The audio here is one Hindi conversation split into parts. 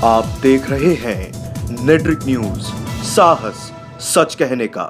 आप देख रहे हैं नेट्रिक न्यूज, साहस सच कहने का।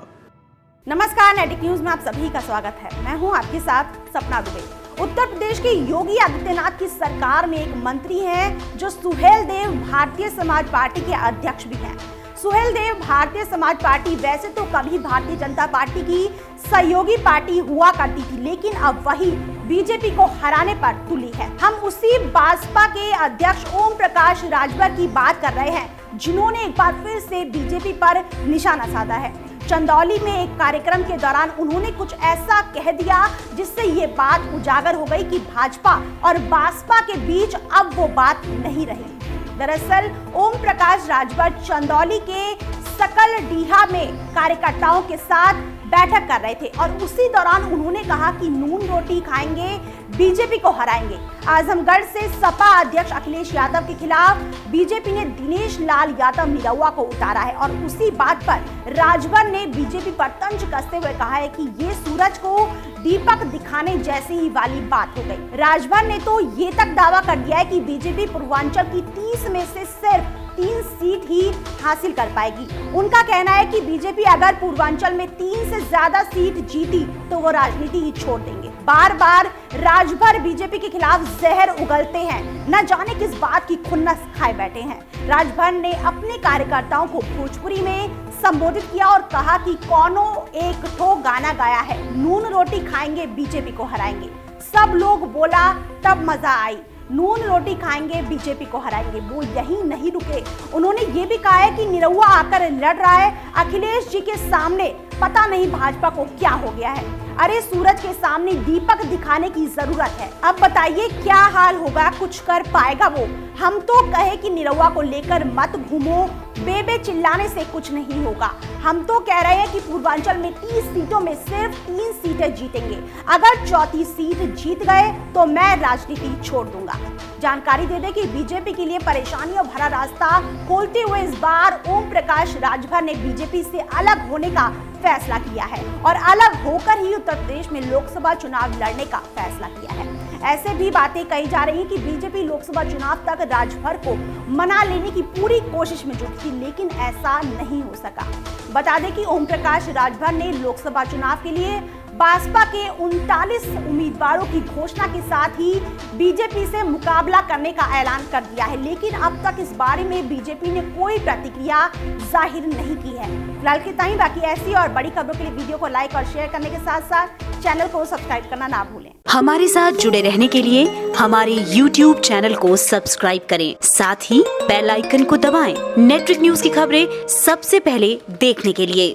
नमस्कार, नेट्रिक न्यूज में आप सभी का स्वागत है। मैं हूं आपके साथ सपना दुबे। उत्तर प्रदेश के योगी आदित्यनाथ की सरकार में एक मंत्री हैं जो सुहेल देव भारतीय समाज पार्टी के अध्यक्ष भी हैं। सुहेल देव भारतीय समाज पार्टी वैसे तो कभी भारतीय जनता पार्टी की सहयोगी पार्टी हुआ करती थी, लेकिन अब वही बीजेपी को हराने पर तुली है। हम उसी भाजपा के अध्यक्ष ओम प्रकाश राजभर की बात कर रहे हैं, जिन्होंने एक बार फिर से बीजेपी पर निशाना साधा है। चंदौली में एक कार्यक्रम के दौरान उन्होंने कुछ ऐसा कह दिया जिससे ये बात उजागर हो गई कि भाजपा और बसपा के बीच अब वो बात नहीं रही। दरअसल ओम प्रकाश राजभर चंदौली के सकल डीहा में कार्यकर्ताओं के साथ बैठक कर रहे थे और उसी दौरान उन्होंने कहा कि नून रोटी खाएंगे, बीजेपी को हराएंगे। आजमगढ़ से सपा अध्यक्ष अखिलेश यादव के खिलाफ बीजेपी ने दिनेश लाल यादव निरहुआ को उतारा है और उसी बात पर राजभर ने बीजेपी पर तंज कसते हुए कहा है कि ये सूरज को दीपक दिखाने जैसी ही वाली बात हो गई। राजभर ने तो ये तक दावा कर दिया है कि बीजेपी पूर्वांचल की 30 में से सिर्फ 3 सीट ही हासिल कर पाएगी। उनका कहना है कि बीजेपी अगर पूर्वांचल में 3 से ज्यादा सीट जीती तो वो राजनीति ही छोड़ देंगे। बार बार राजभर बीजेपी के खिलाफ जहर उगलते हैं, न जाने किस बात की खुन्नस खाए बैठे हैं। राजभर ने अपने कार्यकर्ताओं को भोजपुरी में संबोधित किया और कहा कि कौनो एक ठो गाना गाया है, नून रोटी खाएंगे बीजेपी को हराएंगे। सब लोग बोला तब मजा आई, नून रोटी खाएंगे बीजेपी को हराएंगे। वो यही नहीं रुके, उन्होंने ये भी कहा है कि निरहुआ आकर लड़ रहा है अखिलेश जी के सामने, पता नहीं भाजपा को क्या हो गया है। अरे सूरज के सामने दीपक दिखाने की जरूरत है। अब बताइए क्या हाल होगा, कुछ कर पाएगा वो? हम तो कहे कि निरहुआ को लेकर मत घूमो, बेबे चिल्लाने से कुछ नहीं होगा। हम तो कह रहे हैं कि पूर्वांचल में 30 सीटों में सिर्फ 3 सीटें जीतेंगे। अगर चौथी सीट जीत गए तो मैं राजनीति छोड़ दूंगा। जानकारी दे दें कि बीजेपी के लिए परेशानियों भरा रास्ता खोलते हुए इस बार ओम प्रकाश राजभर ने बीजेपी से अलग होने का फैसला किया है और अलग होकर ही उत्तर प्रदेश में लोकसभा चुनाव लड़ने का फैसला किया है। ऐसे भी बातें कही जा रही हैं कि बीजेपी लोकसभा चुनाव तक राजभर को मना लेने की पूरी कोशिश में जुटी थी, लेकिन ऐसा नहीं हो सका। बता दें कि ओम प्रकाश राजभर ने लोकसभा चुनाव के लिए बसपा के 39 उम्मीदवारों की घोषणा के साथ ही बीजेपी से मुकाबला करने का ऐलान कर दिया है, लेकिन अब तक इस बारे में बीजेपी ने कोई प्रतिक्रिया जाहिर नहीं की है। फिलहाल के टाइम बाकी ऐसी और बड़ी खबरों के लिए वीडियो को लाइक और शेयर करने के साथ साथ चैनल को सब्सक्राइब करना ना भूलें। हमारे साथ जुड़े रहने के लिए हमारे YouTube चैनल को सब्सक्राइब करें, साथ ही बेल आइकन को दबाएं। नेट्रिक न्यूज की खबरें सबसे पहले देखने के लिए।